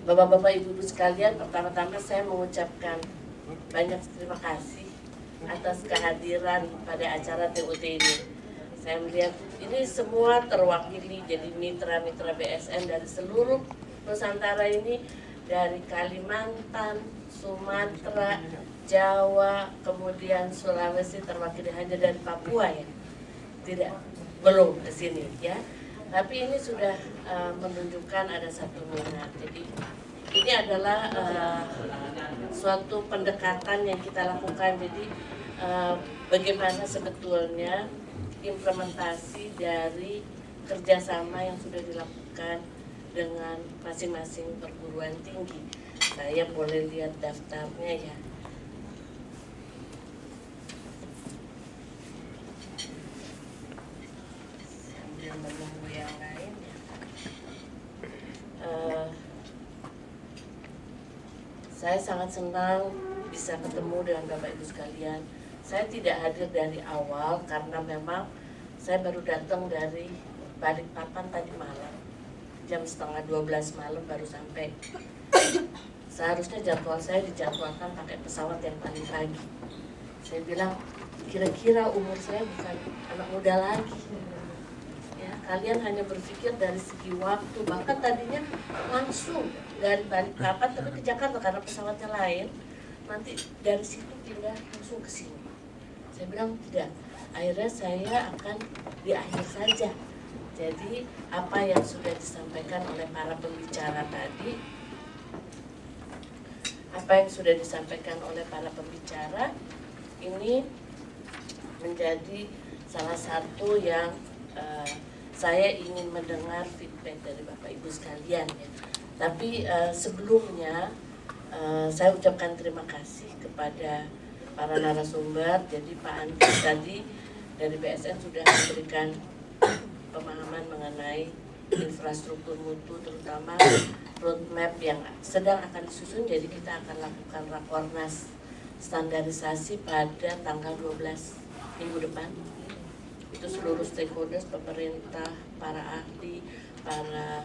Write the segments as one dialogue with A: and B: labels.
A: Bapak-bapak, ibu-ibu sekalian, pertama-tama saya mengucapkan banyak terima kasih atas kehadiran pada acara TUT ini. Saya melihat ini semua terwakili, jadi mitra-mitra BSN dari seluruh Nusantara ini, dari Kalimantan, Sumatera, Jawa, kemudian Sulawesi, terwakili hanya dari Papua ya, tidak, belum ke sini ya. Tapi ini sudah menunjukkan ada satu minat. Jadi ini adalah suatu pendekatan yang kita lakukan. Jadi bagaimana sebetulnya implementasi dari kerjasama yang sudah dilakukan dengan masing-masing perguruan tinggi. Saya boleh lihat daftarnya ya. Sambil menunggu yang lain ya. Saya sangat senang bisa ketemu dengan Bapak Ibu sekalian. Saya tidak hadir dari awal karena memang saya baru datang dari Balikpapan tadi malam. Jam setengah 12 malam baru sampai. Seharusnya jadwal saya dijadwalkan pakai pesawat yang paling pagi. Saya bilang, kira-kira umur saya bukan anak muda lagi. Ya, kalian hanya berpikir dari segi waktu, bahkan tadinya langsung dari Balikpapan tapi ke Jakarta karena pesawatnya lain, nanti dari situ pindah langsung ke sini. Saya bilang tidak, akhirnya saya akan di akhir saja. Jadi apa yang sudah disampaikan oleh para pembicara tadi, ini menjadi salah satu yang saya ingin mendengar feedback dari Bapak Ibu sekalian ya. Tapi sebelumnya saya ucapkan terima kasih kepada para narasumber. Jadi Pak Andi tadi dari BSN sudah memberikan pemahaman mengenai infrastruktur mutu, terutama roadmap yang sedang akan disusun. Jadi kita akan lakukan rakornas standarisasi pada tanggal 12 minggu depan. Itu seluruh stakeholders, pemerintah, para ahli, para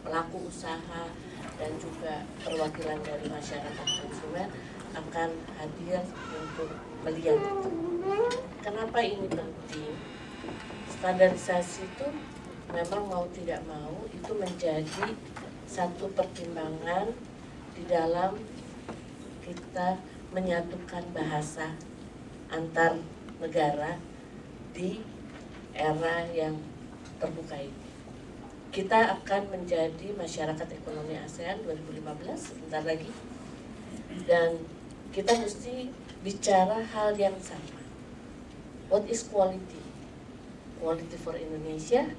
A: pelaku usaha, dan juga perwakilan dari masyarakat konsumen akan hadir untuk melihat itu. Kenapa ini penting? Standarisasi itu memang mau tidak mau itu menjadi satu pertimbangan di dalam kita menyatukan bahasa antar negara di era yang terbuka ini. Kita akan menjadi masyarakat ekonomi ASEAN 2015 sebentar lagi, dan kita mesti bicara hal yang sama. What is quality? Quality for Indonesia,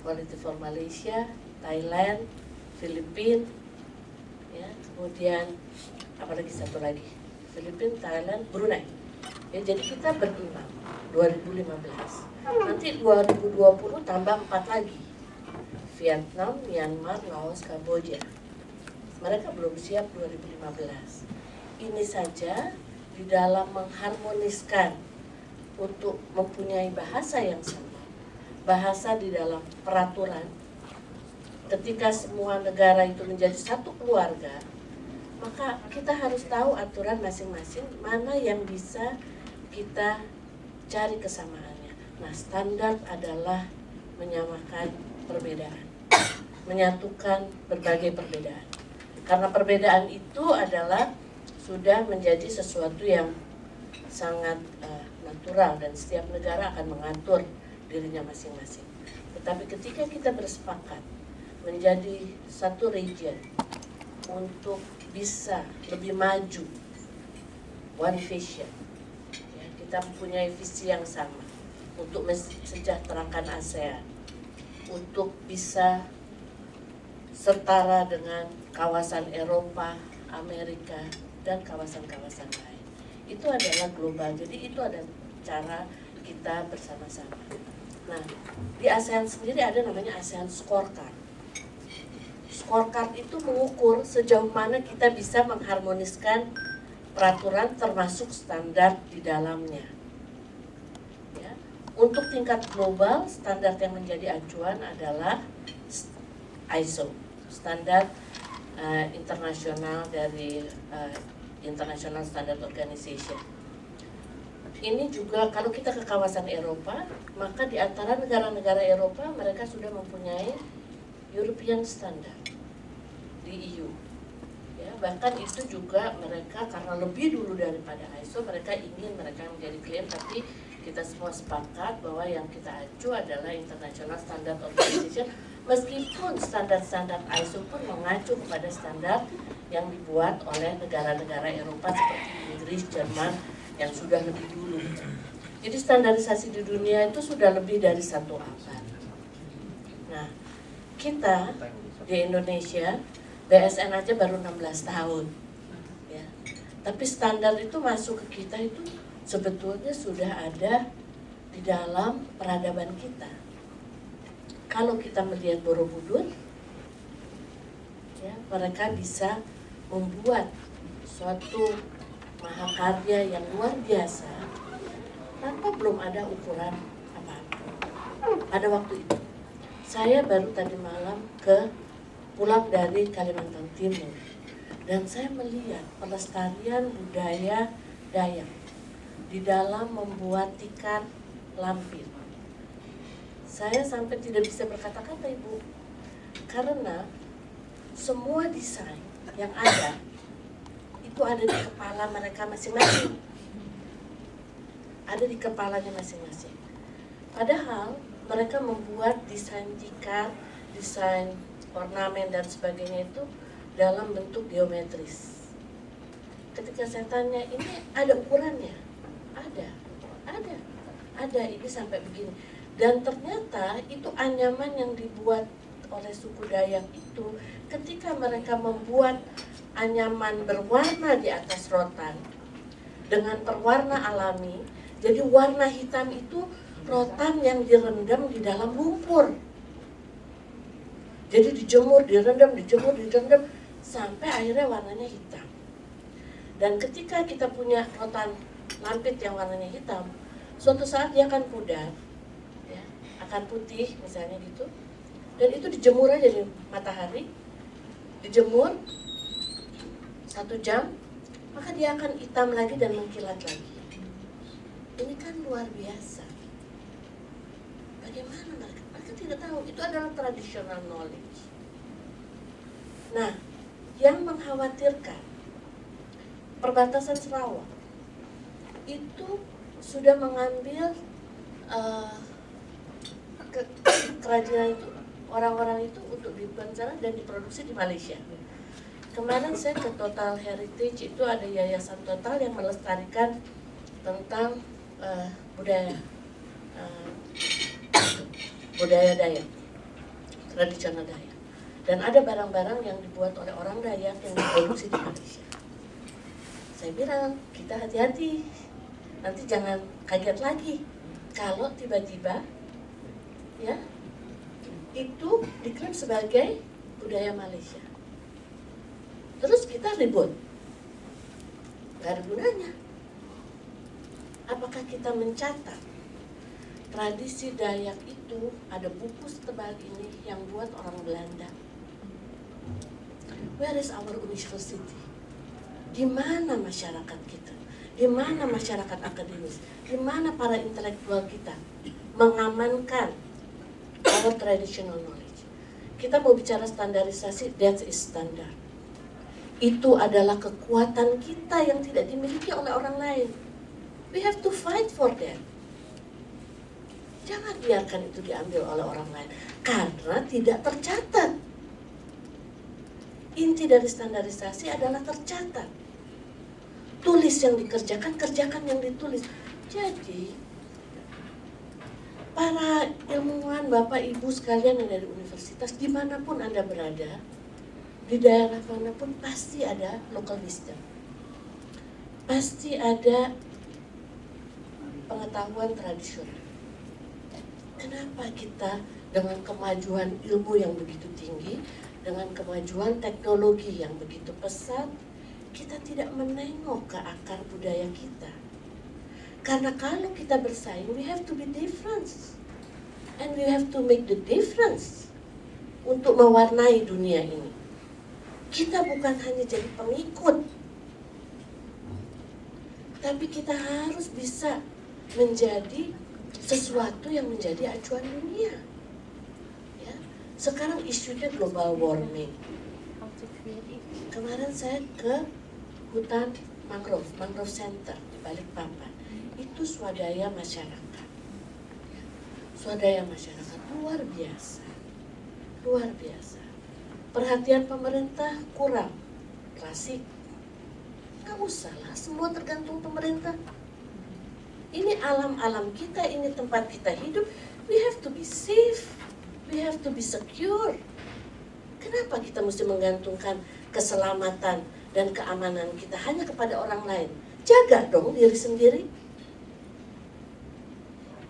A: quality for Malaysia, Thailand, Filipina, ya, kemudian apalagi satu lagi, Filipina, Thailand, Brunei. Ya, jadi kita berenam 2015. Nanti 2020 tambah 4 lagi. Vietnam, Myanmar, Laos, Kamboja. Mereka belum siap 2015. Ini saja di dalam mengharmoniskan untuk mempunyai bahasa yang sama, bahasa di dalam peraturan. Ketika semua negara itu menjadi satu keluarga, maka kita harus tahu aturan masing-masing, mana yang bisa kita cari kesamaannya. Nah, standar adalah menyamakan perbedaan, menyatukan berbagai perbedaan. Karena perbedaan itu adalah sudah menjadi sesuatu yang sangat natural, dan setiap negara akan mengatur dirinya masing-masing. Tetapi ketika kita bersepakat menjadi satu region untuk bisa lebih maju, one vision, ya, kita mempunyai visi yang sama untuk mensejahterakan ASEAN, untuk bisa setara dengan kawasan Eropa, Amerika, dan kawasan-kawasan lain. Itu adalah global, jadi itu ada cara kita bersama-sama. Nah, di ASEAN sendiri ada namanya ASEAN Scorecard. Scorecard itu mengukur sejauh mana kita bisa mengharmoniskan peraturan termasuk standar di dalamnya. Ya. Untuk tingkat global, standar yang menjadi acuan adalah ISO standar internasional dari International Standard Organization. Ini juga kalau kita ke kawasan Eropa, maka di antara negara-negara Eropa mereka sudah mempunyai European Standard di EU. Ya, bahkan itu juga mereka karena lebih dulu daripada ISO, mereka menjadi clean, tapi kita semua sepakat bahwa yang kita acu adalah International Standard Organization, meskipun standar-standar ISO pun mengacu kepada standar yang dibuat oleh negara-negara Eropa seperti Inggris, Jerman, yang sudah lebih dulu. Jadi standarisasi di dunia itu sudah lebih dari 1 abad. Nah, kita di Indonesia, BSN aja baru 16 tahun. Ya. Tapi standar itu masuk ke kita itu sebetulnya sudah ada di dalam peradaban kita. Kalau kita melihat Borobudur, ya, mereka bisa membuat suatu mahakarya yang luar biasa tanpa belum ada ukuran apa-apa. Pada waktu itu, saya baru tadi malam pulang dari Kalimantan Timur, dan saya melihat pelestarian budaya Dayak di dalam membuat tikar lampir. Saya sampai tidak bisa berkata-kata, Ibu, karena semua desain yang ada itu ada di kepala mereka masing-masing, ada di kepalanya masing-masing. Padahal mereka membuat desain tikar, desain ornamen dan sebagainya itu dalam bentuk geometris. Ketika saya tanya, ini ada ukurannya? Ada, ini sampai begini. Dan ternyata itu anyaman yang dibuat oleh suku Dayak itu, ketika mereka membuat anyaman berwarna di atas rotan dengan perwarna alami, jadi warna hitam itu rotan yang direndam di dalam lumpur. Jadi dijemur, direndam sampai akhirnya warnanya hitam. Dan ketika kita punya rotan lampit yang warnanya hitam, suatu saat dia akan pudar, ya, akan putih misalnya gitu. Dan itu dijemur aja di matahari, dijemur 1 jam, maka dia akan hitam lagi dan mengkilat lagi. Ini kan luar biasa. Bagaimana mereka? Mereka tidak tahu, itu adalah traditional knowledge. Nah, yang mengkhawatirkan, perbatasan Sarawak itu sudah mengambil kerajinan itu, orang-orang itu untuk dibuat sana dan diproduksi di Malaysia. Kemarin saya ke Total Heritage, itu ada yayasan Total yang melestarikan tentang budaya Dayak, tradisional Dayak. Dan ada barang-barang yang dibuat oleh orang Dayak yang diproduksi di Malaysia. Saya bilang, kita hati-hati, nanti jangan kaget lagi kalau tiba-tiba ya itu diklaim sebagai budaya Malaysia. Terus kita ribut, nggak ada gunanya. Apakah kita mencatat tradisi Dayak itu, ada buku setebal ini yang buat orang Belanda? Where is our university? Di mana masyarakat kita? Di mana masyarakat akademis? Di mana para intelektual kita mengamankan our traditional knowledge? Kita mau bicara standarisasi, that is standard. Itu adalah kekuatan kita yang tidak dimiliki oleh orang lain. We have to fight for that. Jangan biarkan itu diambil oleh orang lain, karena tidak tercatat. Inti dari standarisasi adalah tercatat. Tulis yang dikerjakan, kerjakan yang ditulis. Jadi, para ilmuwan, Bapak Ibu sekalian yang dari universitas, dimanapun Anda berada, di daerah manapun pasti ada local wisdom. Pasti ada pengetahuan tradisional. Kenapa kita dengan kemajuan ilmu yang begitu tinggi, dengan kemajuan teknologi yang begitu pesat, kita tidak menengok ke akar budaya kita? Karena kalau kita bersaing, we have to be different. And we have to make the difference. untuk mewarnai dunia ini. Kita bukan hanya jadi pengikut, tapi kita harus bisa menjadi sesuatu yang menjadi acuan dunia. Ya. Sekarang isunya global warming. Kemarin saya ke hutan mangrove center di Balikpapan. Itu swadaya masyarakat. Swadaya masyarakat luar biasa. Luar biasa. Perhatian pemerintah kurang. Klasik. Nggak usah lah, semua tergantung pemerintah. Ini alam-alam kita, ini tempat kita hidup. We have to be safe. We have to be secure. Kenapa kita mesti menggantungkan keselamatan dan keamanan kita hanya kepada orang lain? Jaga dong diri sendiri.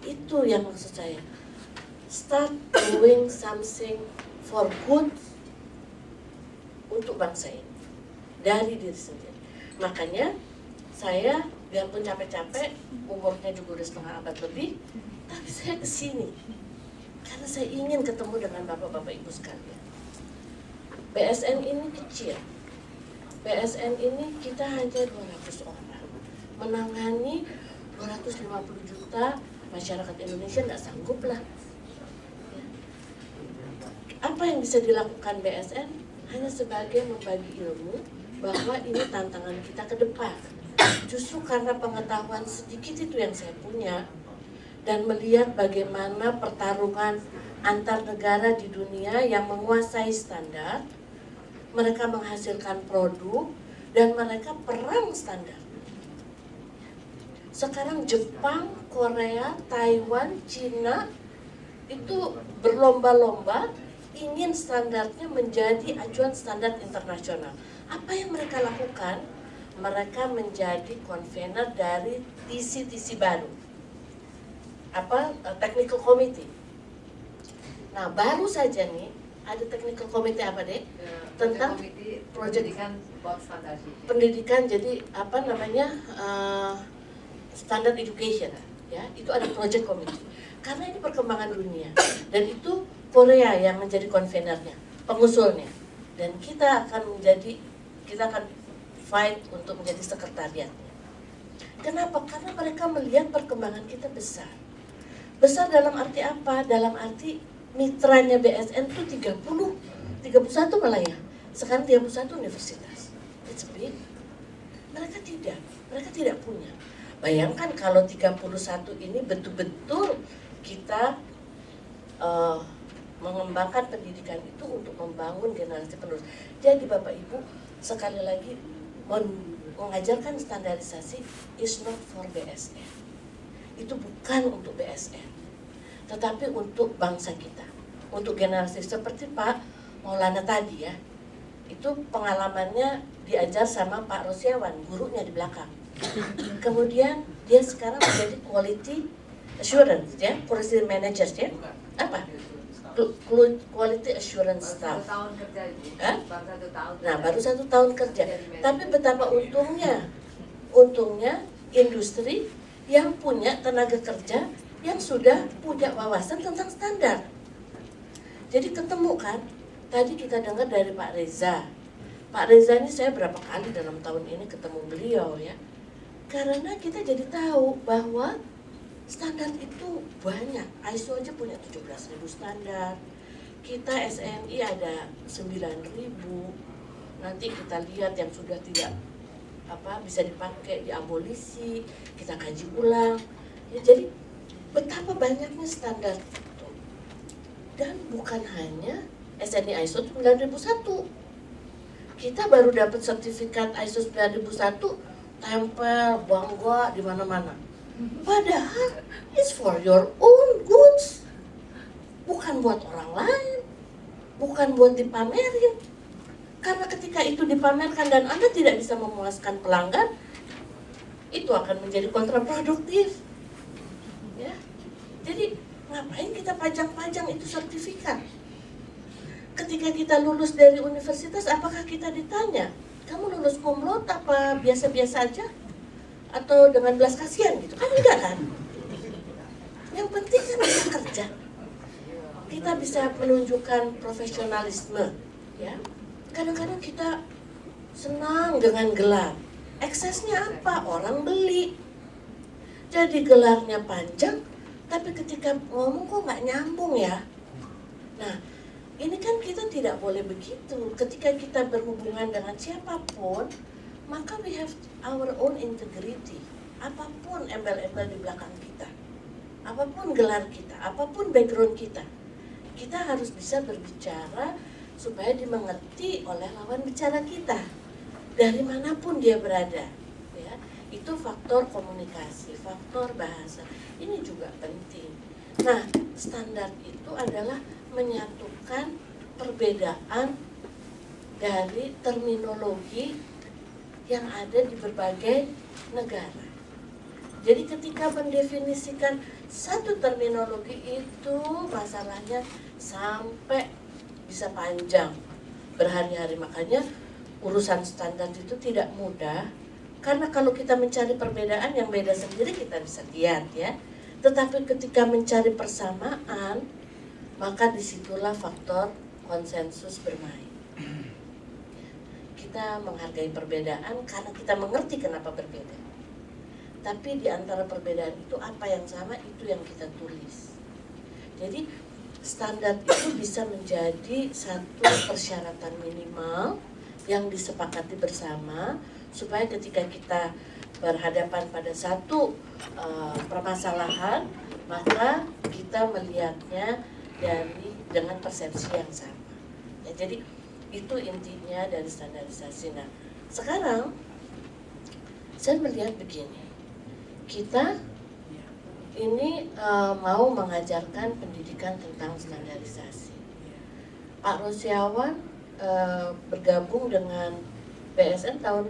A: Itu yang maksud saya. Start doing something for good untuk bangsa ini. Dari diri sendiri. Makanya saya biarpun capek-capek, umurnya juga udah setengah abad lebih, tapi saya kesini. Karena saya ingin ketemu dengan bapak-bapak ibu sekalian. BSN ini kecil. BSN ini kita hanya 200 orang. Menangani 250 juta masyarakat Indonesia nggak sanggup lah. Apa yang bisa dilakukan BSN? Hanya sebagai membagi ilmu bahwa ini tantangan kita ke depan. Justru karena pengetahuan sedikit itu yang saya punya dan melihat bagaimana pertarungan antar negara di dunia yang menguasai standar, mereka menghasilkan produk dan mereka perang standar. Sekarang Jepang, Korea, Taiwan, Cina itu berlomba-lomba ingin standarnya menjadi acuan standar internasional. Apa yang mereka lakukan? Mereka menjadi konvener dari TC baru. Technical Committee. Nah, baru saja nih ada Technical Committee apa deh? Tentang project pendidikan, jadi standard education, ya. Itu ada project committee. Karena ini perkembangan dunia dan itu Korea yang menjadi konvenernya, pengusulnya. Dan kita akan fight untuk menjadi sekretariatnya. Kenapa? Karena mereka melihat perkembangan kita besar. Besar dalam arti apa? Dalam arti mitranya BSN itu 31 malah ya. Sekarang 31 universitas. It's big. Mereka tidak punya. Bayangkan kalau 31 ini betul-betul kita mengembangkan pendidikan itu untuk membangun generasi penerus. Jadi Bapak Ibu, sekali lagi mengajarkan standarisasi is not for BSN. Itu bukan untuk BSN, tetapi untuk bangsa kita, untuk generasi seperti Pak Maulana tadi ya. Itu pengalamannya diajar sama Pak Rosyawan, gurunya di belakang. Kemudian dia sekarang menjadi quality assurance ya, quality manager ya. Apa? Quality assurance staff. Nah, baru 1 tahun kerja. Tapi betapa untungnya industri yang punya tenaga kerja yang sudah punya wawasan tentang standar. Jadi ketemu kan, tadi kita dengar dari Pak Reza. Pak Reza ini saya berapa kali dalam tahun ini ketemu beliau ya. Karena kita jadi tahu bahwa standar itu banyak. ISO aja punya 17.000 standar. Kita SNI ada 9.000. Nanti kita lihat yang sudah tidak bisa dipakai, diabolisi, kita kaji ulang. Ya, jadi betapa banyaknya standar itu. Dan bukan hanya SNI ISO 9001. Kita baru dapat sertifikat ISO 9001, tempel, bangga di mana-mana. Padahal it's for your own goods, bukan buat orang lain, bukan buat dipamerin. Karena ketika itu dipamerkan dan Anda tidak bisa memuaskan pelanggan, itu akan menjadi kontraproduktif. Ya, jadi ngapain kita pajang-pajang itu sertifikat? Ketika kita lulus dari universitas, apakah kita ditanya, kamu lulus cum laude apa biasa-biasa aja? Atau dengan belas kasihan gitu? Kan enggak kan? Yang penting kan bisa kerja. kita bisa menunjukkan profesionalisme, ya. Kadang-kadang kita senang dengan gelar. Eksesnya apa? Orang beli. Jadi gelarnya panjang, tapi ketika ngomong kok nggak nyambung ya. Nah, ini kan kita tidak boleh begitu. Ketika kita berhubungan dengan siapapun, maka we have our own integrity. Apapun embel-embel di belakang kita, apapun gelar kita, apapun background kita, kita harus bisa berbicara supaya dimengerti oleh lawan bicara kita dari manapun dia berada, ya. Itu faktor komunikasi, faktor bahasa, ini juga penting. Nah, standar itu adalah menyatukan perbedaan dari terminologi yang ada di berbagai negara. Jadi ketika mendefinisikan satu terminologi itu masalahnya sampai bisa panjang berhari-hari. Makanya urusan standar itu tidak mudah, karena kalau kita mencari perbedaan yang beda sendiri kita bisa lihat, ya. Tetapi ketika mencari persamaan, maka disitulah faktor konsensus bermain. Kita menghargai perbedaan karena kita mengerti kenapa berbeda. Tapi di antara perbedaan itu apa yang sama, itu yang kita tulis. Jadi standar itu bisa menjadi satu persyaratan minimal yang disepakati bersama, supaya ketika kita berhadapan pada satu permasalahan, maka kita melihatnya dengan persepsi yang sama. Ya, jadi itu intinya dari standarisasi. Nah, sekarang saya melihat begini, kita ini mau mengajarkan pendidikan tentang standarisasi. Pak Rosyawan bergabung dengan PSN tahun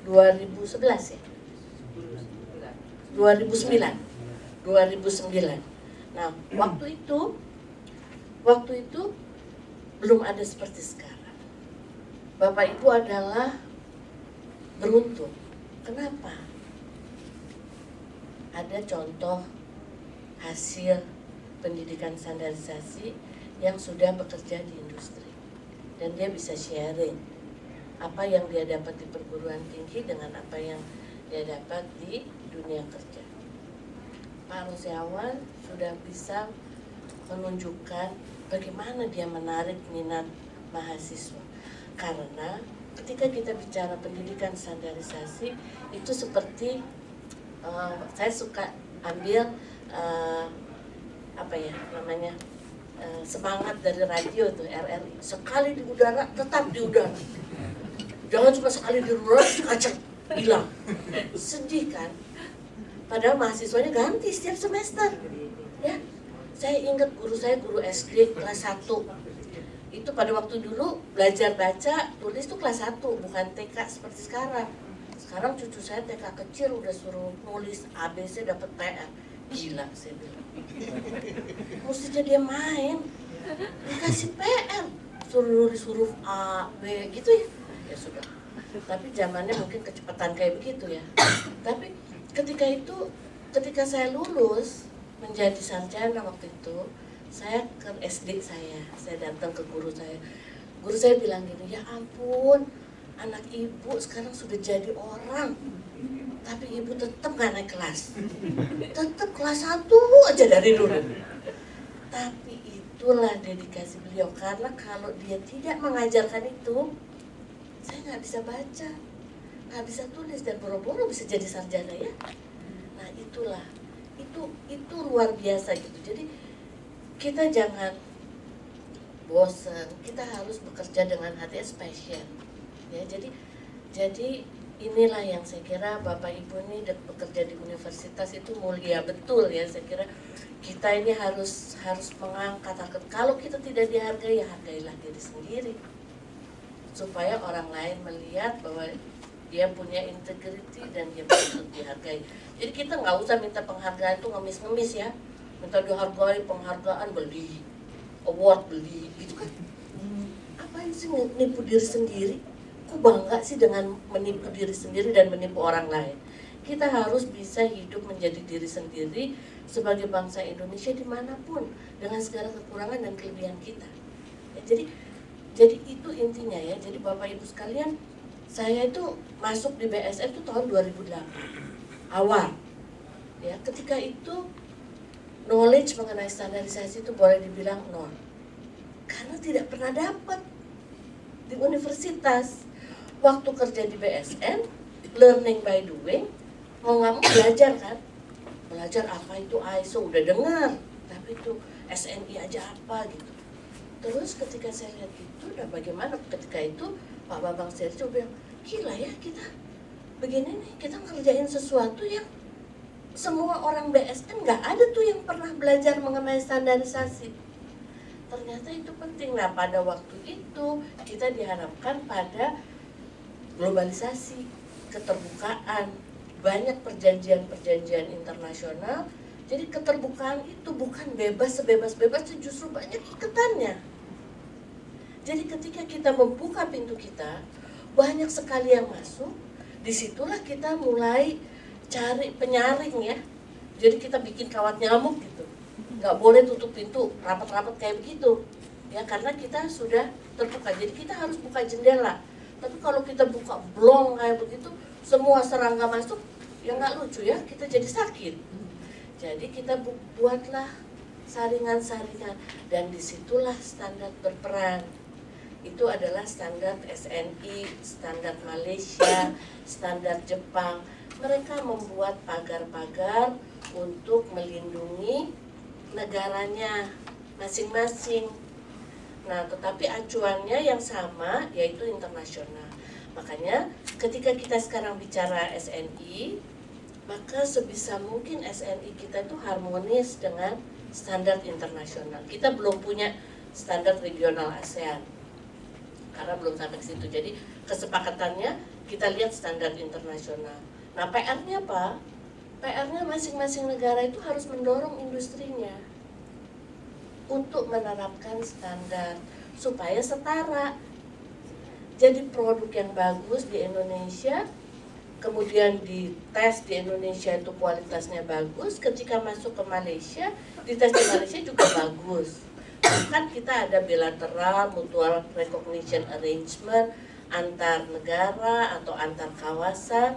A: 2011 ya? 2009. Nah, waktu itu belum ada seperti sekarang. Bapak Ibu adalah beruntung. Kenapa? Ada contoh hasil pendidikan standarisasi yang sudah bekerja di industri, dan dia bisa sharing apa yang dia dapat di perguruan tinggi dengan apa yang dia dapat di dunia kerja. Pak Rosyawan sudah bisa menunjukkan bagaimana dia menarik minat mahasiswa, karena ketika kita bicara pendidikan standarisasi itu seperti saya suka ambil semangat dari radio tuh, RRI, sekali di udara tetap di udara, jangan cuma sekali di udara kacang hilang. Sedih kan? Padahal mahasiswanya ganti setiap semester, ya. Saya ingat guru saya, guru SD kelas 1, itu pada waktu dulu belajar baca tulis tuh kelas 1, bukan TK seperti sekarang. Sekarang cucu saya TK kecil udah suruh nulis ABC dapat PR. Gila, saya bilang. Mestinya dia main, dikasih PR, suruh nulis huruf A, B gitu ya. Ya sudah. Tapi zamannya mungkin kecepatan kayak begitu ya. Tapi ketika saya lulus menjadi sarjana waktu itu, saya ke SD saya datang ke guru saya. Guru saya bilang gini, ya ampun, anak ibu sekarang sudah jadi orang, tapi ibu tetap gak naik kelas, tetap kelas 1 aja dari dulu. Tapi itulah dedikasi beliau, karena kalau dia tidak mengajarkan itu, saya nggak bisa baca, nggak bisa tulis, dan boro-boro bisa jadi sarjana ya. Nah itulah, itu luar biasa gitu. Jadi kita jangan bosan, kita harus bekerja dengan hati passion. Ya, jadi inilah yang saya kira Bapak Ibu ini bekerja di universitas itu mulia betul ya. Saya kira kita ini harus mengangkat, kalau kita tidak dihargai, ya hargailah diri sendiri, supaya orang lain melihat bahwa dia punya integriti dan dia patut dihargai. Jadi kita nggak usah minta penghargaan itu ngemis-ngemis ya, minta dihargai, penghargaan beli, award beli, gitu kan. Apain sih nipu diri sendiri? Kok bangga sih dengan menipu diri sendiri dan menipu orang lain? kita harus bisa hidup menjadi diri sendiri sebagai bangsa Indonesia dimanapun dengan segala kekurangan dan kelebihan kita. Ya, jadi itu intinya ya. Jadi Bapak Ibu sekalian, saya itu masuk di BSN itu tahun 2008 awal. Ya, ketika itu knowledge mengenai standarisasi itu boleh dibilang nol. Karena tidak pernah dapat di universitas. Waktu kerja di BSN, learning by doing, mau nggak mau belajar kan. Belajar apa itu ISO, udah dengar. Tapi itu SNI aja apa gitu. Terus ketika saya lihat itu, nah bagaimana ketika itu Pak Bambang Setiarso bilang, gila ya kita begini nih, kita ngerjain sesuatu yang semua orang BSN nggak ada tuh yang pernah belajar mengenai standarisasi. Ternyata itu penting. Nah pada waktu itu kita diharapkan pada globalisasi, keterbukaan, banyak perjanjian-perjanjian internasional. Jadi keterbukaan itu bukan bebas sebebas-bebasnya, justru banyak ikatannya. Jadi ketika kita membuka pintu kita, banyak sekali yang masuk. Disitulah kita mulai cari penyaring ya. Jadi kita bikin kawat nyamuk gitu. Nggak boleh tutup pintu rapat-rapat kayak begitu. Ya karena kita sudah terbuka. Jadi kita harus buka jendela. Tapi kalau kita buka blong kayak begitu, semua serangga masuk, ya nggak lucu ya, kita jadi sakit. Jadi kita buatlah saringan-saringan, dan disitulah standar berperan. Itu adalah standar SNI, standar Malaysia, standar Jepang. Mereka membuat pagar-pagar untuk melindungi negaranya masing-masing. Nah, tetapi acuannya yang sama, yaitu internasional. Makanya ketika kita sekarang bicara SNI, maka sebisa mungkin SNI kita itu harmonis dengan standar internasional. Kita belum punya standar regional ASEAN, karena belum sampai ke situ. Jadi kesepakatannya kita lihat standar internasional. Nah PR-nya apa? PR-nya masing-masing negara itu harus mendorong industrinya untuk menerapkan standar supaya setara. Jadi produk yang bagus di Indonesia, kemudian dites di Indonesia itu kualitasnya bagus, ketika masuk ke Malaysia, dites di Malaysia juga bagus. Bahkan kita ada bilateral mutual recognition arrangement antar negara atau antar kawasan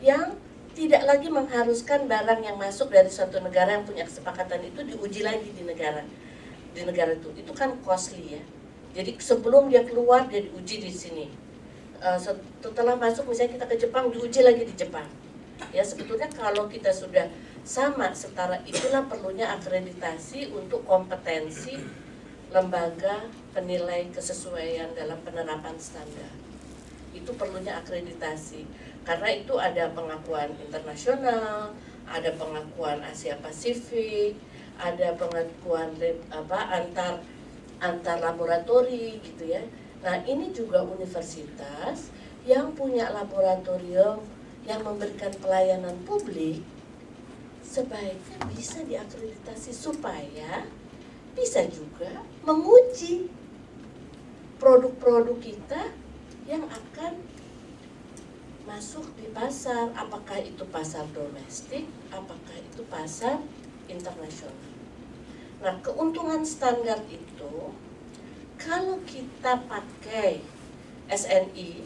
A: yang tidak lagi mengharuskan barang yang masuk dari suatu negara yang punya kesepakatan itu diuji lagi di negara itu kan costly ya. Jadi sebelum dia keluar dia diuji di sini. Setelah masuk misalnya kita ke Jepang diuji lagi di Jepang. Ya sebetulnya kalau kita sudah sama setara, itulah perlunya akreditasi untuk kompetensi lembaga penilai kesesuaian dalam penerapan standar. Itu perlunya akreditasi karena itu ada pengakuan internasional, ada pengakuan Asia Pasifik, ada pengakuan antar laboratori gitu ya. Nah ini juga universitas yang punya laboratorium yang memberikan pelayanan publik sebaiknya bisa diakreditasi supaya bisa juga menguji produk-produk kita yang akan masuk di pasar, apakah itu pasar domestik, apakah itu pasar internasional. Nah, keuntungan standar itu kalau kita pakai SNI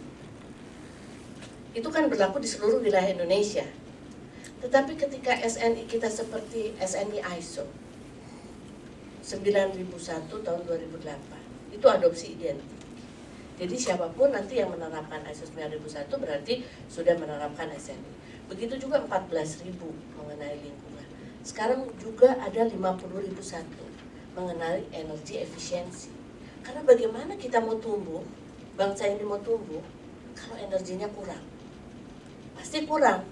A: itu kan berlaku di seluruh wilayah Indonesia. Tetapi ketika SNI kita seperti SNI ISO 9001 tahun 2008, itu adopsi identik. Jadi siapapun nanti yang menerapkan ISO 9001 berarti sudah menerapkan SNI. Begitu juga 14.000 mengenai lingkungan. Sekarang juga ada 50.001 mengenai energi efisiensi. Karena bagaimana kita mau tumbuh, bangsa ini mau tumbuh, kalau energinya kurang. Pasti kurang,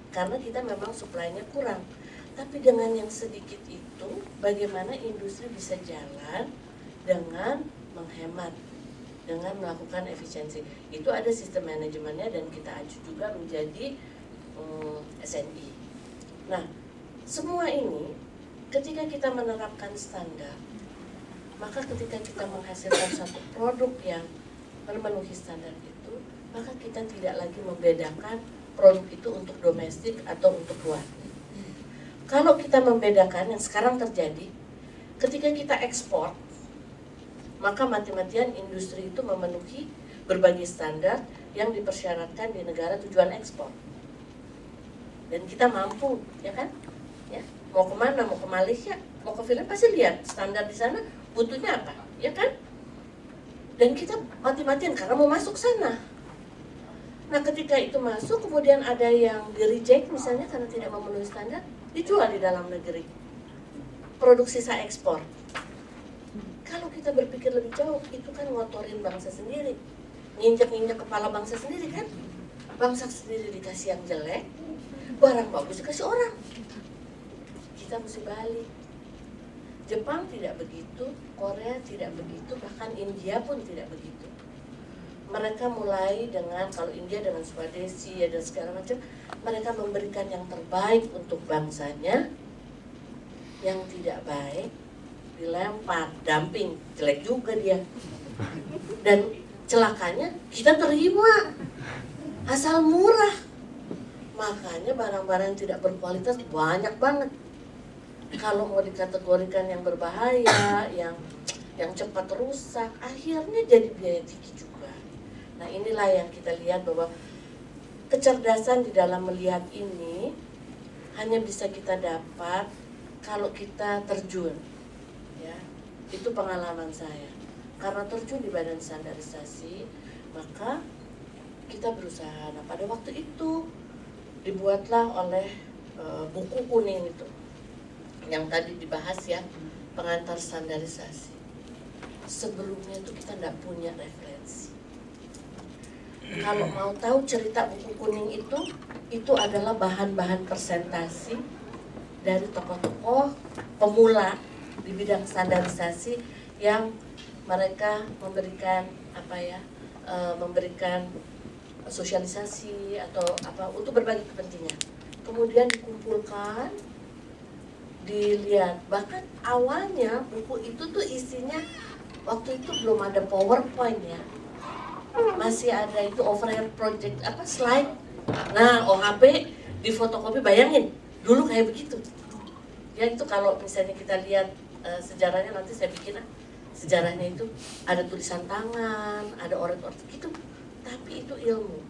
A: karena kita memang suplainya kurang. Tapi dengan yang sedikit itu, bagaimana industri bisa jalan dengan menghemat, dengan melakukan efisiensi. Itu ada sistem manajemennya dan kita acu juga menjadi SNI. Nah, semua ini ketika kita menerapkan standar, maka ketika kita menghasilkan satu produk yang memenuhi standar itu, maka kita tidak lagi membedakan produk itu untuk domestik atau untuk luar. Kalau kita membedakan yang sekarang terjadi, ketika kita ekspor, maka mati-matian industri itu memenuhi berbagai standar yang dipersyaratkan di negara tujuan ekspor. Dan kita mampu, ya kan? Ya, mau kemana? Mau ke Malaysia, mau ke Filipina, pasti lihat standar di sana butuhnya apa, ya kan? Dan kita mati-matian karena mau masuk sana. Nah, ketika itu masuk, kemudian ada yang di-reject misalnya karena tidak memenuhi standar, dijual di dalam negeri. Produk sisa ekspor. Kalau kita berpikir lebih jauh, itu kan ngotorin bangsa sendiri. Nginjek-nginjek kepala bangsa sendiri kan? Bangsa sendiri dikasih yang jelek, barang bagus dikasih orang. Kita mesti balik. Jepang tidak begitu, Korea tidak begitu, bahkan India pun tidak begitu. Mereka mulai dengan, kalau India dengan Swadesi ya dan segala macam, mereka memberikan yang terbaik untuk bangsanya. Yang tidak baik dilempar, dumping, jelek juga dia. Dan celakanya kita terima, asal murah. Makanya barang-barang yang tidak berkualitas banyak banget. Kalau mau dikategorikan yang berbahaya, yang cepat rusak, akhirnya jadi biaya tinggi juga. Nah, inilah yang kita lihat bahwa kecerdasan di dalam melihat ini hanya bisa kita dapat kalau kita terjun. Ya, itu pengalaman saya. Karena terjun di badan standarisasi, maka kita berusaha. Nah, pada waktu itu dibuatlah oleh buku kuning itu yang tadi dibahas ya, pengantar standarisasi. Sebelumnya itu kita tidak punya referensi. Kalau mau tahu cerita buku kuning itu adalah bahan-bahan presentasi dari tokoh-tokoh pemula di bidang standarisasi yang mereka memberikan memberikan sosialisasi atau apa untuk berbagai kepentingan. Kemudian dikumpulkan, dilihat. Bahkan awalnya buku itu tuh isinya waktu itu belum ada PowerPoint ya. Masih ada itu overhead project slide. Nah, OHP di fotokopi, bayangin dulu kayak begitu. Ya itu kalau misalnya kita lihat sejarahnya, nanti saya bikin sejarahnya itu ada tulisan tangan, ada oret-oret gitu. Tapi itu ilmu.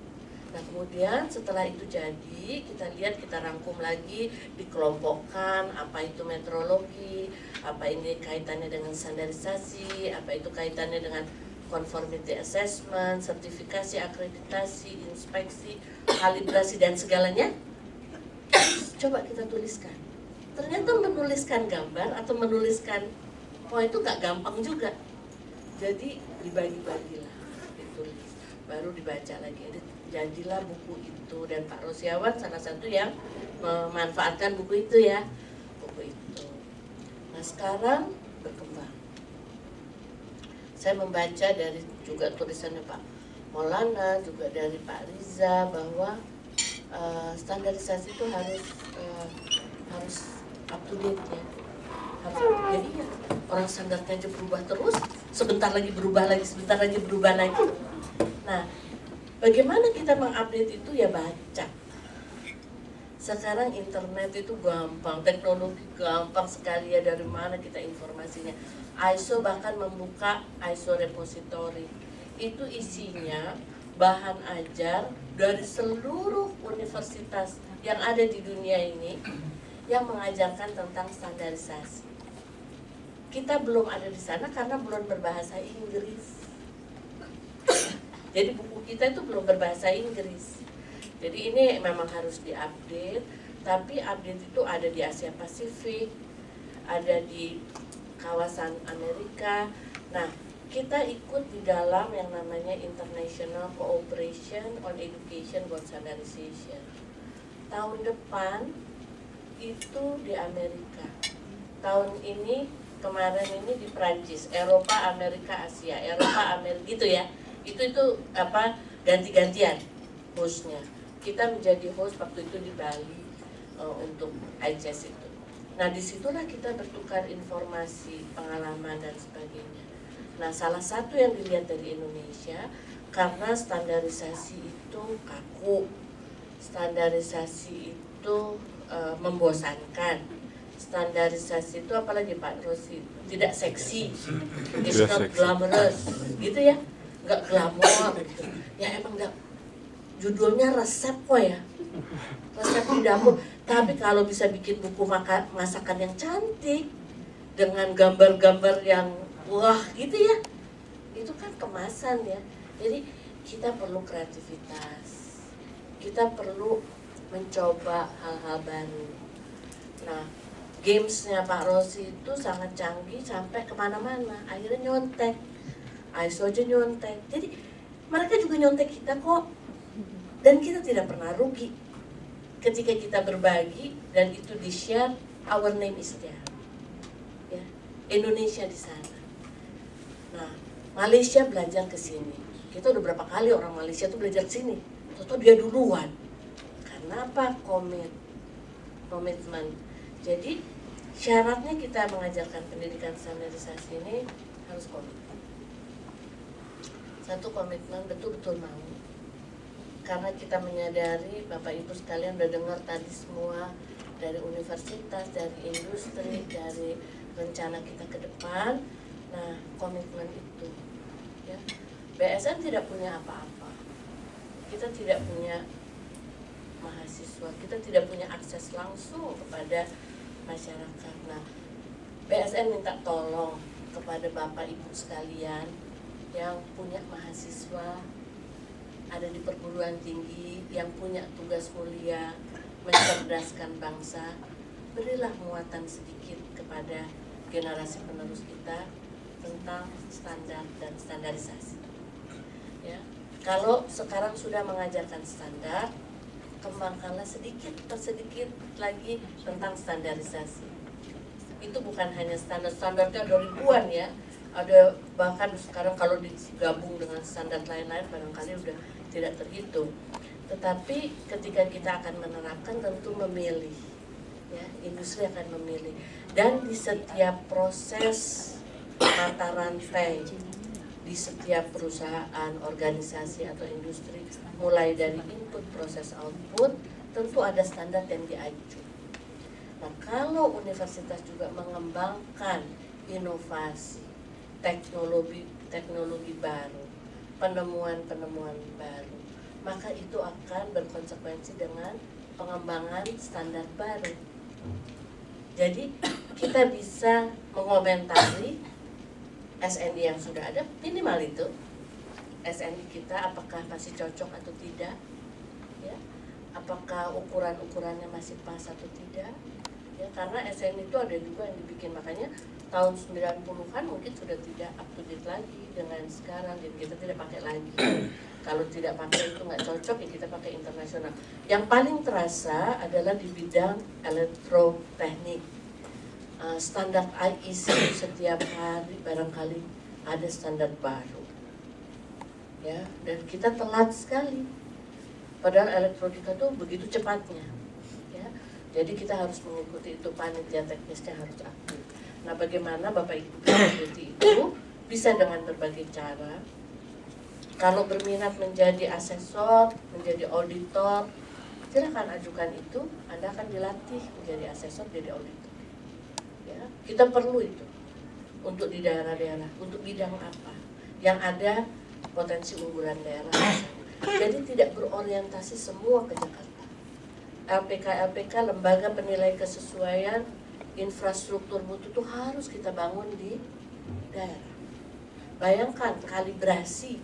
A: Nah, kemudian setelah itu jadi, kita lihat, kita rangkum lagi, dikelompokkan apa itu metrologi, apa ini kaitannya dengan standarisasi, apa itu kaitannya dengan conformity assessment, sertifikasi, akreditasi, inspeksi, kalibrasi, dan segalanya. Coba kita tuliskan. Ternyata menuliskan gambar atau menuliskan poin itu gak gampang juga. Jadi dibagi-bagilah, ditulis, baru dibaca lagi. Jadilah buku itu, dan Pak Rosiawan salah satu yang memanfaatkan buku itu ya, buku itu. Nah, sekarang berkembang. Saya membaca dari juga tulisannya Pak Maulana, juga dari Pak Riza, bahwa standarisasi itu harus up to date ya. Jadi ya, orang standarnya aja berubah terus, sebentar lagi berubah lagi, sebentar lagi berubah lagi. Nah, bagaimana kita mengupdate itu ya baca. Sekarang internet itu gampang, teknologi gampang sekali ya, dari mana kita informasinya. ISO bahkan membuka ISO repository. Itu isinya bahan ajar dari seluruh universitas yang ada di dunia ini yang mengajarkan tentang standarisasi. Kita belum ada di sana karena belum berbahasa Inggris. Jadi buku kita itu belum berbahasa Inggris. Jadi ini memang harus diupdate, tapi update itu ada di Asia Pasifik, ada di kawasan Amerika. Nah, kita ikut di dalam yang namanya International Cooperation on Education for Standardization. Tahun depan itu di Amerika. Tahun ini, kemarin ini di Prancis, Eropa, Amerika, Asia, Eropa, Amerika gitu ya. Itu ganti-gantian hostnya. Kita menjadi host waktu itu di Bali untuk ICES itu. Nah, disitulah kita bertukar informasi, pengalaman, dan sebagainya. Nah, salah satu yang dilihat dari Indonesia, karena standarisasi itu kaku, Standarisasi itu membosankan. Standarisasi itu apalagi Pak Rosi, tidak seksi, it's not glamorous, gitu ya, nggak glamor, gitu. Ya emang nggak, judulnya resep kok ya, resep di dapur. Tapi kalau bisa bikin buku masakan yang cantik dengan gambar-gambar yang wah gitu ya, itu kan kemasan ya. Jadi kita perlu kreativitas, kita perlu mencoba hal-hal baru. Nah, gamesnya Pak Rosi itu sangat canggih sampai kemana-mana. Akhirnya nyontek, ISO aja nyontek. Jadi mereka juga nyontek kita kok. Dan kita tidak pernah rugi. Ketika kita berbagi dan itu di-share, our name is there. Ya, Indonesia di sana. Nah, Malaysia belajar ke sini. Kita udah berapa kali orang Malaysia tuh belajar ke sini. Tentu dia duluan. Karena apa? Komitmen. Jadi syaratnya kita mengajarkan pendidikan standarisasi ini harus komitmen. Satu, komitmen betul-betul mau. Karena kita menyadari, Bapak Ibu sekalian udah dengar tadi semua dari universitas, dari industri, dari rencana kita ke depan. Nah, komitmen itu ya. BSN tidak punya apa-apa. Kita tidak punya mahasiswa, kita tidak punya akses langsung kepada masyarakat. Nah, BSN minta tolong kepada Bapak Ibu sekalian yang punya mahasiswa, ada di perguruan tinggi, yang punya tugas mulia mencerdaskan bangsa, berilah muatan sedikit kepada generasi penerus kita tentang standar dan standarisasi. Ya, kalau sekarang sudah mengajarkan standar, kembangkanlah sedikit per sedikit lagi tentang standarisasi. Itu bukan hanya standarnya ada ribuan ya, ada bahkan sekarang kalau digabung dengan standar lain-lain barangkali udah tidak terhitung. Tetapi ketika kita akan menerapkan tentu memilih, ya, industri akan memilih. Dan di setiap proses mata rantai, di setiap perusahaan, organisasi atau industri, mulai dari input, proses, output, tentu ada standar yang diacu. Nah, kalau universitas juga mengembangkan inovasi, teknologi baru, penemuan baru, maka itu akan berkonsekuensi dengan pengembangan standar baru. Jadi kita bisa mengomentari SNI yang sudah ada, minimal itu SNI kita apakah masih cocok atau tidak, ya, apakah ukurannya masih pas atau tidak, ya, karena SNI itu ada juga yang dibikin, makanya tahun 90-an mungkin sudah tidak up to date lagi dengan sekarang, jadi kita tidak pakai lagi. Kalau tidak pakai itu nggak cocok, ya kita pakai internasional. Yang paling terasa adalah di bidang elektroteknik. Standar IEC setiap hari barangkali ada standar baru, ya, dan kita telat sekali. Padahal elektronika tuh begitu cepatnya, ya. Jadi kita harus mengikuti itu, panitia teknisnya harus aktif. Nah, bagaimana Bapak Ibu mengikuti itu? Bisa dengan berbagai cara. Kalau berminat menjadi asesor, menjadi auditor, silakan ajukan itu. Anda akan dilatih menjadi asesor, jadi auditor. Ya, kita perlu itu untuk di daerah-daerah, untuk bidang apa yang ada potensi unggulan daerah. Jadi tidak berorientasi semua ke Jakarta. LPK, lembaga penilai kesesuaian infrastruktur mutu itu harus kita bangun di daerah. Bayangkan kalibrasi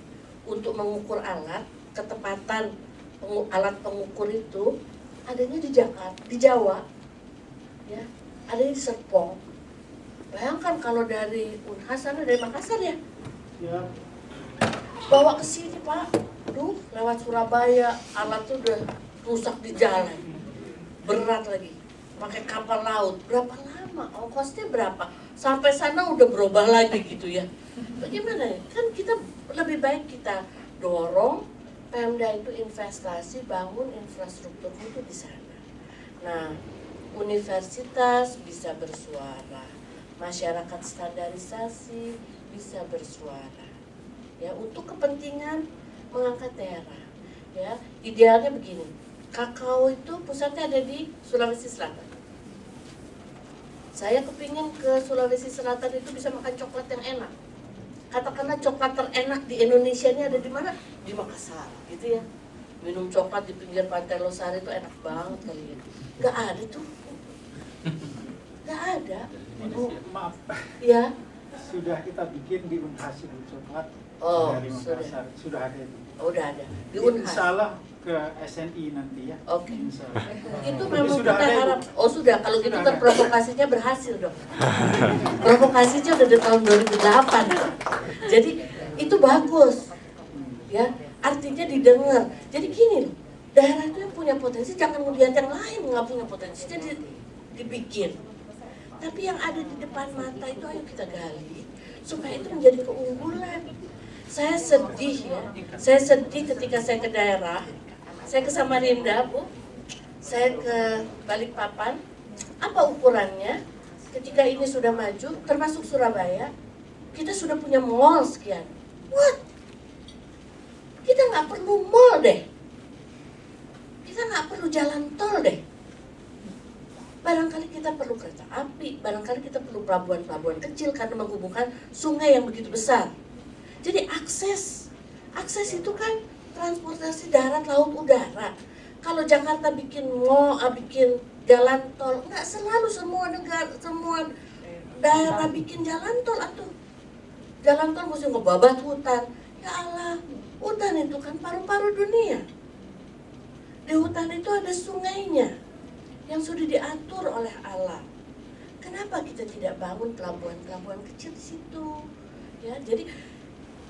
A: untuk mengukur alat, ketepatan alat pengukur itu adanya di Jakarta, di Jawa, ya, ada di Serpong. Bayangkan kalau dari Unhas, dari Makassar ya, bawa ke sini Pak, lewat Surabaya, alat tuh udah rusak di jalan, berat lagi, pakai kapal laut, berapa lama, ongkosnya berapa, sampai sana udah berubah lagi gitu ya. Bagaimana ya? Kan kita lebih baik kita dorong Pemda itu investasi, bangun infrastruktur itu di sana. Nah, universitas bisa bersuara, masyarakat standarisasi bisa bersuara, ya, untuk kepentingan mengangkat daerah. Ya, idealnya begini, kakao itu pusatnya ada di Sulawesi Selatan. Saya kepingin ke Sulawesi Selatan itu bisa makan coklat yang enak. Katakanlah coklat terenak di Indonesia ini ada di mana? Di Makassar, gitu ya. Minum coklat di pinggir Pantai Losari itu enak banget kali ya. Gak ada tuh. Gak ada.
B: Oh, maaf.
A: Ya.
B: Sudah kita bikin di Unhasil coklat dari Makassar. Sudah ada itu.
A: Oh, udah ada. Di
B: Insya Allah ke SNI nanti ya.
A: Oke. Itu
B: Tapi
A: memang
B: sudah
A: kita
B: ada,
A: harap. Oh sudah, kalau gitu
B: Sudah
A: kan
B: ada.
A: provokasinya berhasil dong. Provokasinya udah dari tahun 2008 dong. Jadi itu bagus, ya. Artinya didengar. Jadi gini loh, daerah itu yang punya potensi, jangan melihat yang lain nggak punya potensi, jadi dibikin. Tapi yang ada di depan mata itu ayo kita gali supaya itu menjadi keunggulan. Saya sedih ya, saya sedih ketika saya ke daerah. Saya ke Samarinda, Bu. Saya ke Balikpapan. Apa ukurannya? Ketika ini sudah maju, termasuk Surabaya, kita sudah punya mall sekian. What? Kita nggak perlu mall deh. Kita nggak perlu jalan tol deh. Barangkali kita perlu kereta api, barangkali kita perlu pelabuhan-pelabuhan kecil karena menghubungkan sungai yang begitu besar. Jadi akses itu kan transportasi darat, laut, udara. Kalau Jakarta bikin bikin jalan tol, nggak selalu semua negara, semua daerah bikin jalan tol atau jalan tol mesti ngebabat hutan. Ya Allah, hutan itu kan paru-paru dunia. Di hutan itu ada sungainya yang sudah diatur oleh Allah. Kenapa kita tidak bangun pelabuhan-pelabuhan kecil di situ? Ya, jadi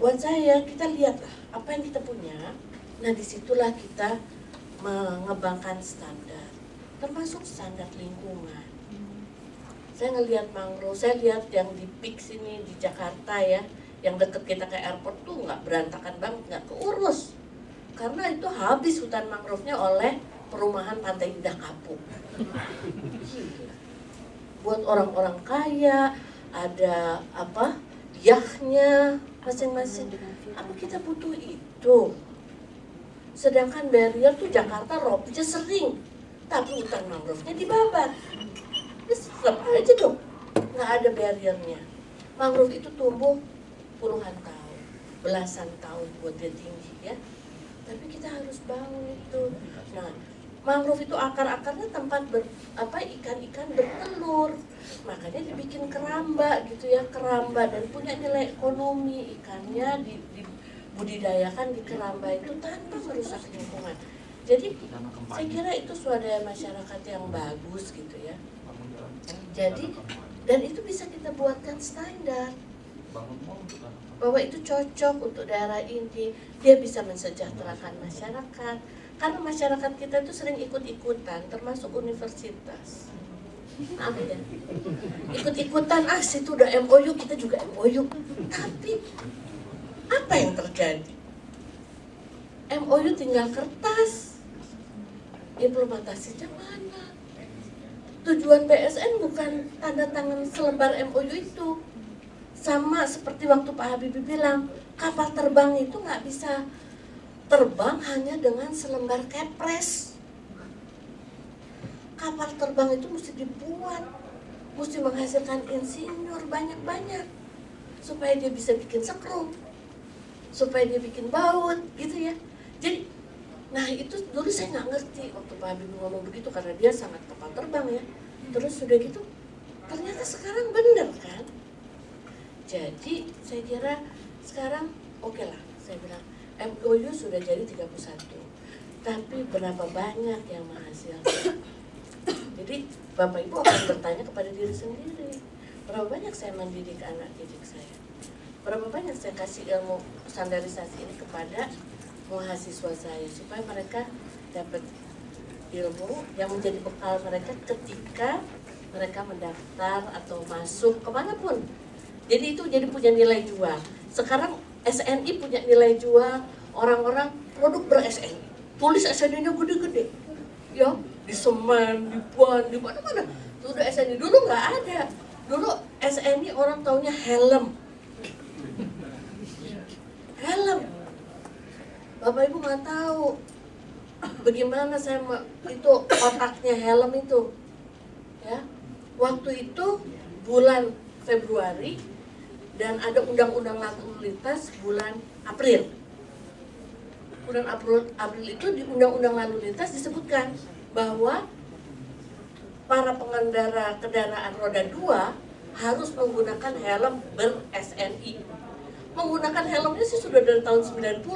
A: buat saya kita lihatlah apa yang kita punya. Nah disitulah kita mengembangkan standar, termasuk standar lingkungan. Saya ngelihat mangrove, saya lihat yang di Peak sini di Jakarta ya, yang deket kita ke airport tuh nggak berantakan banget, nggak keurus. Karena itu habis hutan mangrove-nya oleh perumahan Pantai Indah Kapuk. Buat orang-orang kaya, ada apa? Yahnya masing-masing. Apa kita butuh itu? Sedangkan barrier tuh Jakarta robnya sering, tapi hutan mangrove-nya dibabat. Ya tetap aja dong, nggak ada barriernya. Mangrove itu tumbuh puluhan tahun, belasan tahun buat dia tinggi ya. Tapi kita harus bangun itu. Nah, mangrove itu akar-akarnya tempat ikan-ikan bertelur. Makanya dibikin keramba gitu ya, keramba dan punya nilai ekonomi ikannya dibudidayakan di keramba itu tanpa merusak lingkungan. Jadi saya kira itu swadaya masyarakat yang bagus gitu ya. Jadi dan itu bisa kita buatkan standar bahwa itu cocok untuk daerah ini, dia bisa mensejahterakan masyarakat. Karena masyarakat kita itu sering ikut-ikutan, termasuk universitas. Maaf ya, ikut-ikutan, situ udah MOU, kita juga MOU. Tapi apa yang terjadi? MOU tinggal kertas, implementasinya mana? Tujuan BSN bukan tanda tangan selembar MOU itu. Sama seperti waktu Pak Habibie bilang, kapal terbang itu nggak bisa terbang hanya dengan selembar kepres. Kapal terbang itu mesti dibuat, mesti menghasilkan insinyur banyak-banyak supaya dia bisa bikin sekrum, supaya dia bikin baut, gitu ya. Jadi, nah itu dulu saya nggak ngerti waktu Pak Habibie ngomong begitu karena dia sangat kapal terbang ya. Terus sudah gitu, ternyata sekarang bener kan? Jadi saya kira sekarang oke lah, saya bilang MOU sudah jadi 31, tapi berapa banyak yang menghasilkan? Jadi Bapak Ibu akan bertanya kepada diri sendiri, berapa banyak saya mendidik anak didik saya? Berapa banyak saya kasih ilmu standarisasi ini kepada mahasiswa saya supaya mereka dapat ilmu yang menjadi bekal mereka ketika mereka mendaftar atau masuk kemanapun. Jadi itu jadi punya nilai jual. Sekarang SNI punya nilai jual, orang-orang produk ber-SNI. Tulis SNI-nya gede-gede. Ya, di semen, di ban, di mana-mana. Itu udah SNI. Dulu nggak ada. Dulu SNI orang taunya helm. Helm. Bapak Ibu nggak tahu. bagaimana saya itu otaknya helm itu, ya. Waktu itu bulan Februari dan ada undang-undang lalu lintas bulan April. Bulan April itu di undang-undang lalu lintas disebutkan bahwa para pengendara kendaraan roda 2 harus menggunakan helm ber-SNI. Menggunakan helmnya sih sudah dari tahun 90,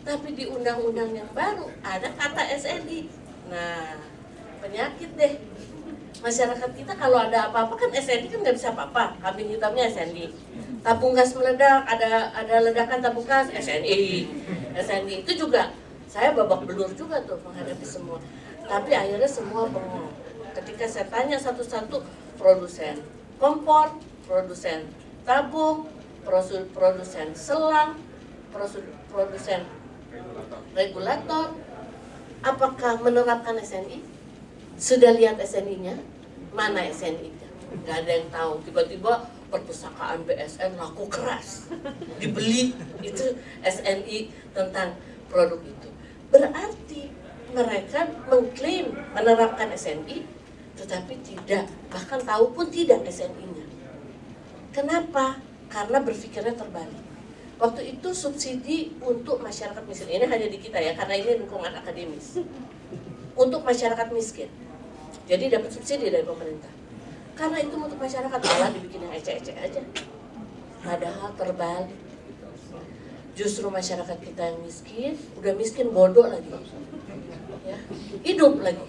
A: tapi di undang-undang yang baru ada kata SNI. Nah, penyakit deh. Masyarakat kita kalau ada apa-apa kan SNI kan nggak bisa apa-apa. Kambing hitamnya SNI. Tabung gas meledak, ada ledakan tabung gas SNI. SNI itu juga saya babak belur juga tuh menghadapi semua. Tapi akhirnya semua bengong. Ketika saya tanya satu-satu, produsen kompor, produsen tabung, produsen selang, produsen regulator, apakah menerapkan SNI? Sudah lihat SNI-nya? Mana SNI-nya? Nggak ada yang tahu. Tiba-tiba perpustakaan BSN laku keras, dibeli itu SNI tentang produk itu. Berarti mereka mengklaim menerapkan SNI, tetapi tidak, bahkan tahu pun tidak SNI-nya. Kenapa? Karena berpikirnya terbalik. Waktu itu subsidi untuk masyarakat miskin, ini hanya di kita ya, karena ini lingkungan akademis. Untuk masyarakat miskin, jadi dapat subsidi dari pemerintah. Karena itu untuk masyarakat, malah dibikin yang ece-ece aja. Padahal terbalik. Justru masyarakat kita yang miskin, udah miskin bodoh lagi. Ya, hidup lagi.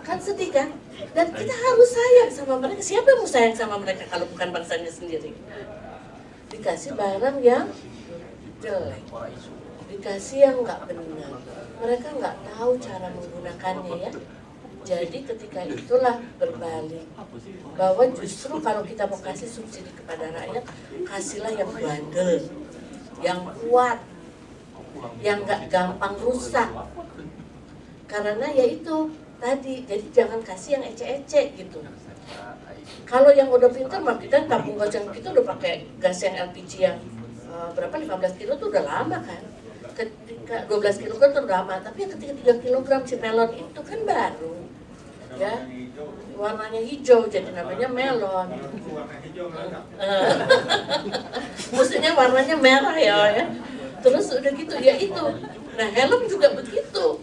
A: Kan sedih kan? Dan kita harus sayang sama mereka. Siapa yang mau sayang sama mereka kalau bukan bangsanya sendiri? Dikasih barang yang jelek, dikasih yang nggak benar. Mereka nggak tahu cara menggunakannya ya. Jadi ketika itulah berbalik, bahwa justru kalau kita mau kasih subsidi kepada rakyat, kasihlah yang bandel, yang kuat, yang nggak gampang rusak. Karena ya itu tadi, jadi jangan kasih yang ece-ece gitu. Kalau yang udah pintar mah kita tabung gas yang kita udah pakai gas yang LPG yang berapa 15 kilo tuh udah lama kan. Ketika 12 kilo kan tuh udah lama, tapi yang ketika 3 kilogram si melon itu kan baru. Ya, warnanya hijau jadi namanya melon. Maksudnya warnanya merah ya. Terus udah gitu ya itu. Nah helm juga begitu.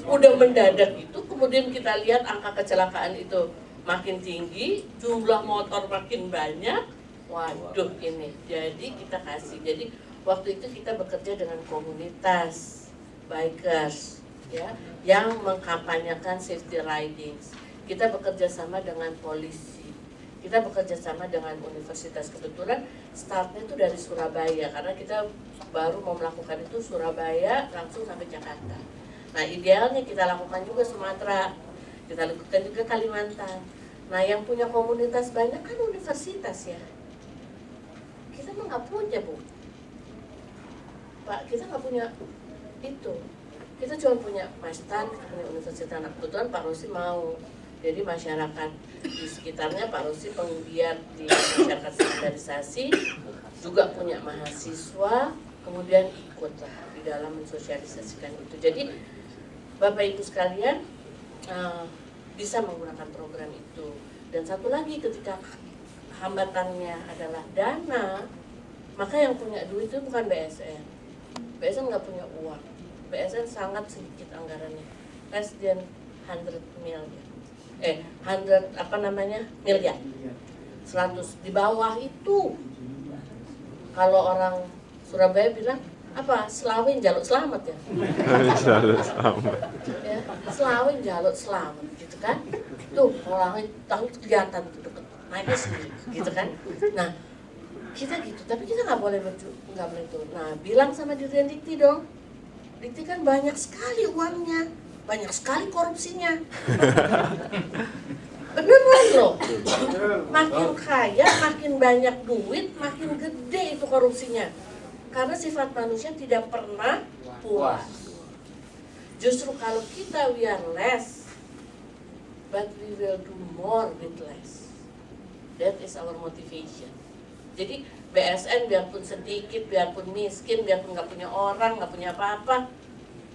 A: Udah mendadak itu, kemudian kita lihat angka kecelakaan itu makin tinggi, jumlah motor makin banyak. Waduh ini. Jadi kita kasih. Jadi waktu itu kita bekerja dengan komunitas bikers ya, yang mengkampanyekan safety riding. Kita bekerja sama dengan polisi, kita bekerja sama dengan universitas. Kebetulan startnya itu dari Surabaya, karena kita baru mau melakukan itu Surabaya langsung sampai Jakarta. Nah idealnya kita lakukan juga Sumatera, kita lakukan juga Kalimantan. Nah yang punya komunitas banyak kan universitas ya. Kita mah nggak punya Bu, Pak, kita nggak punya itu. Kita cuma punya Mastan, kita punya universitas. Nah kebetulan Pak Rosi mau. Jadi masyarakat di sekitarnya Pak Rosi penggiat di masyarakat standarisasi, juga punya mahasiswa, kemudian ikutlah di dalam mensosialisasikan itu. Jadi Bapak Ibu sekalian bisa menggunakan program itu. Dan satu lagi, ketika hambatannya adalah dana, maka yang punya duit itu bukan BSN. BSN nggak punya uang. BSN sangat sedikit anggarannya, less than 100 miliar. 100 miliar. 100 di bawah itu. Kalau orang Surabaya bilang apa? Selawin jaluk selamat ya.
C: Jaluk selamat.
A: Ya, selawin jaluk selamat gitu kan. Tuh orang tahu kelihatan tuh deket naiknya sendiri gitu kan. Nah, kita gitu, tapi kita nggak boleh itu. Nah, bilang sama Dirjen Dikti dong. Dikti kan banyak sekali uangnya, banyak sekali korupsinya. Beneran loh. Makin kaya, makin banyak duit, makin gede itu korupsinya. Karena sifat manusia tidak pernah puas. Justru kalau kita we are less, but we will do more with less. That is our motivation. Jadi BSN biarpun sedikit, biarpun miskin, biarpun nggak punya orang, nggak punya apa-apa,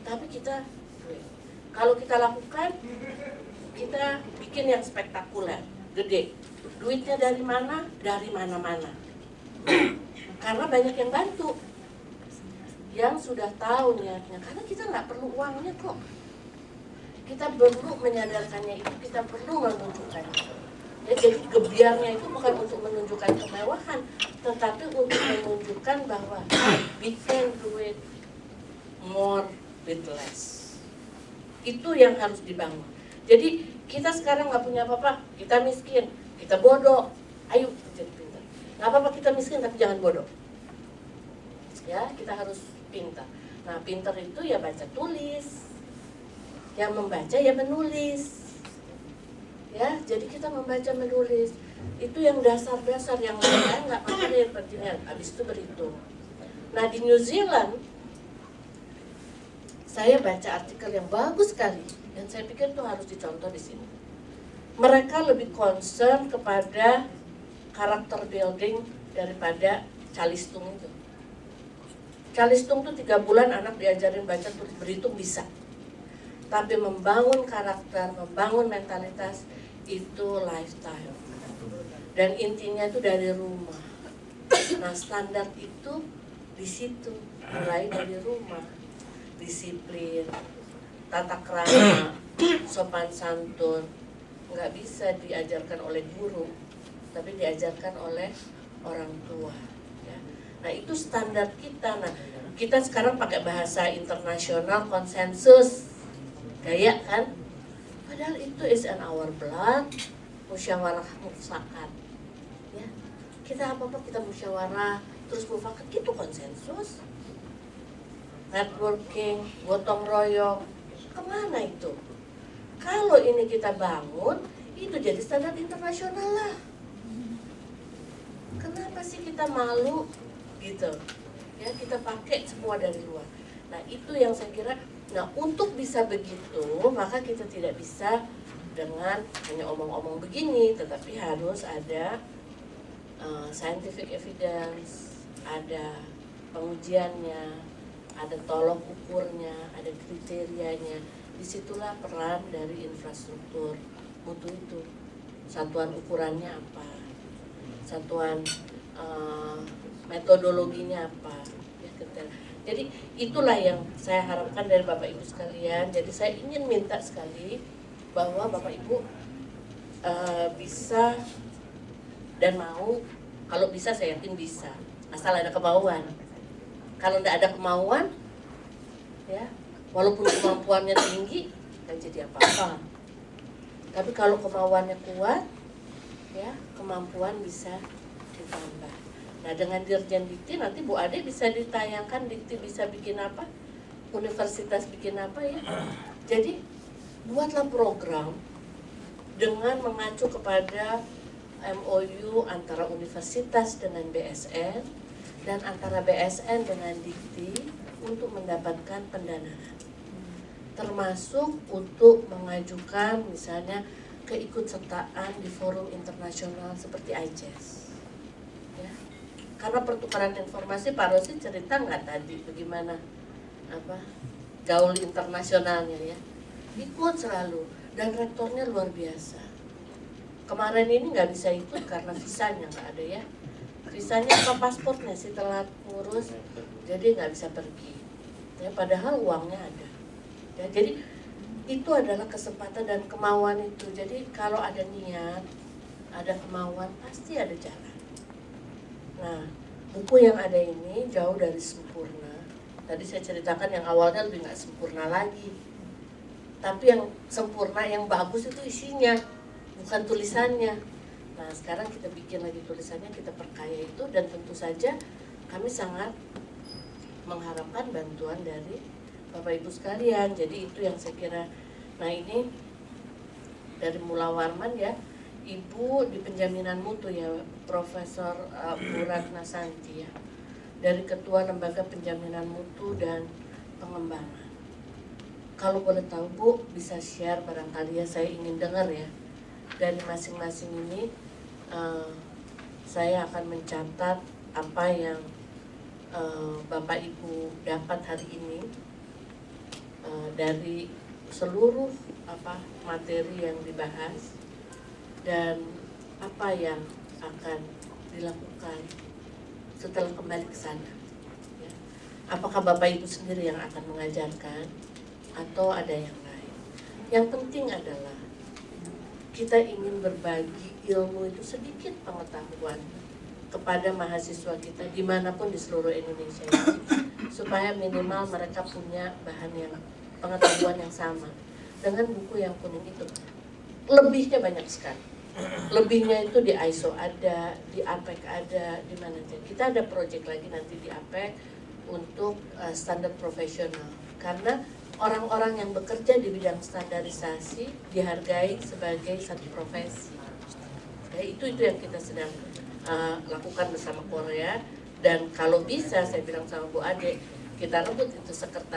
A: Tapi kita, kalau kita lakukan, kita bikin yang spektakuler, gede. Duitnya dari mana? Dari mana-mana. Karena banyak yang bantu, yang sudah tahu niatnya. Karena kita nggak perlu uangnya kok. Kita perlu menyadarkannya itu, kita perlu menunjukkannya. Ya, jadi gebiarnya itu bukan untuk menunjukkan kemewahan, tetapi untuk menunjukkan bahwa we can do it more with less. Itu yang harus dibangun. Jadi kita sekarang nggak punya apa-apa, kita miskin, kita bodoh. Ayo jadi pintar. Nggak apa-apa kita miskin tapi jangan bodoh. Ya, kita harus pintar. Nah, pintar itu ya baca tulis. Yang membaca ya menulis. Ya, jadi kita membaca menulis. Itu yang dasar-dasar yang lain nggak pakai pertanyaan. Habis itu berhitung. Nah, di New Zealand saya baca artikel yang bagus sekali dan saya pikir itu harus dicontoh di sini. Mereka lebih concern kepada karakter building daripada calistung itu. Calistung itu 3 bulan anak diajarin baca tulis berhitung bisa. Tapi membangun karakter, membangun mentalitas itu lifetime. Dan intinya itu dari rumah. Nah, standar itu di situ, mulai dari rumah. Disiplin, tata krama, sopan santun, nggak bisa diajarkan oleh guru, tapi diajarkan oleh orang tua. Ya. Nah, itu standar kita. Nah, kita sekarang pakai bahasa internasional konsensus. Gaya kan? Padahal itu is in our blood, musyawarah mufakat. Ya. Kita apa-apa kita musyawarah, terus mufakat itu konsensus. Networking, gotong royong, kemana itu? Kalau ini kita bangun, itu jadi standar internasional lah. Kenapa sih kita malu gitu? Ya, kita pakai semua dari luar. Nah, itu yang saya kira. Nah, untuk bisa begitu, maka kita tidak bisa dengan hanya omong-omong begini, tetapi harus ada scientific evidence, ada pengujiannya, ada tolok ukurnya, ada kriterianya. Disitulah peran dari infrastruktur mutu itu. Satuan ukurannya apa? Satuan metodologinya apa? Ya, jadi itulah yang saya harapkan dari Bapak Ibu sekalian. Jadi saya ingin minta sekali bahwa Bapak Ibu bisa dan mau. Kalau bisa saya yakin bisa, asal ada kemauan. Kalau tidak ada kemauan, ya walaupun kemampuannya tinggi, kan jadi apa-apa. Tapi kalau kemauannya kuat, ya kemampuan bisa ditambah. Nah, dengan Dirjen Dikti nanti Bu Ade bisa ditayangkan, Dikti bisa bikin apa, universitas bikin apa ya. Jadi buatlah program dengan mengacu kepada MOU antara universitas dengan BSN dan antara BSN dengan Dikti untuk mendapatkan pendanaan. Termasuk untuk mengajukan misalnya keikutsertaan di forum internasional seperti IJES. Ya. Karena pertukaran informasi, Pak Rosi cerita nggak tadi bagaimana gaul internasionalnya ya, ikut selalu dan rektornya luar biasa. Kemarin ini nggak bisa ikut karena visanya nggak ada ya, visanya apa paspornya sih telat ngurus, jadi nggak bisa pergi. Ya padahal uangnya ada. Ya, jadi itu adalah kesempatan dan kemauan itu. Jadi kalau ada niat, ada kemauan, pasti ada jalan. Nah, buku yang ada ini jauh dari sempurna. Tadi saya ceritakan yang awalnya lebih nggak sempurna lagi. Tapi yang sempurna, yang bagus itu isinya, bukan tulisannya. Nah, sekarang kita bikin lagi tulisannya, kita perkaya itu. Dan tentu saja kami sangat mengharapkan bantuan dari Bapak Ibu sekalian. Jadi itu yang saya kira. Nah, ini dari Mula Warman ya, Ibu di penjaminan mutu ya, Profesor Bu Ratna Santi ya, dari Ketua Lembaga Penjaminan Mutu dan Pengembangan. Kalau boleh tahu Bu, bisa share barangkali ya, saya ingin dengar ya dari masing-masing ini. Saya akan mencatat apa yang Bapak Ibu dapat hari ini. dari seluruh materi yang dibahas dan apa yang akan dilakukan setelah kembali ke sana. Ya. Apakah Bapak Ibu sendiri yang akan mengajarkan atau ada yang lain? Yang penting adalah kita ingin berbagi ilmu itu sedikit pengetahuan kepada mahasiswa kita dimanapun di seluruh Indonesia ini, supaya minimal mereka punya bahan yang pengetahuan yang sama dengan buku yang kuning itu. Lebihnya banyak sekali. Lebihnya itu di ISO ada, di APEC ada, di mana aja. Kita ada proyek lagi nanti di APEC untuk standar profesional, karena orang-orang yang bekerja di bidang standarisasi dihargai sebagai satu profesi. Ya, itu yang kita sedang lakukan bersama Korea, dan kalau bisa saya bilang sama Bu Ade, kita rebut itu sekretariat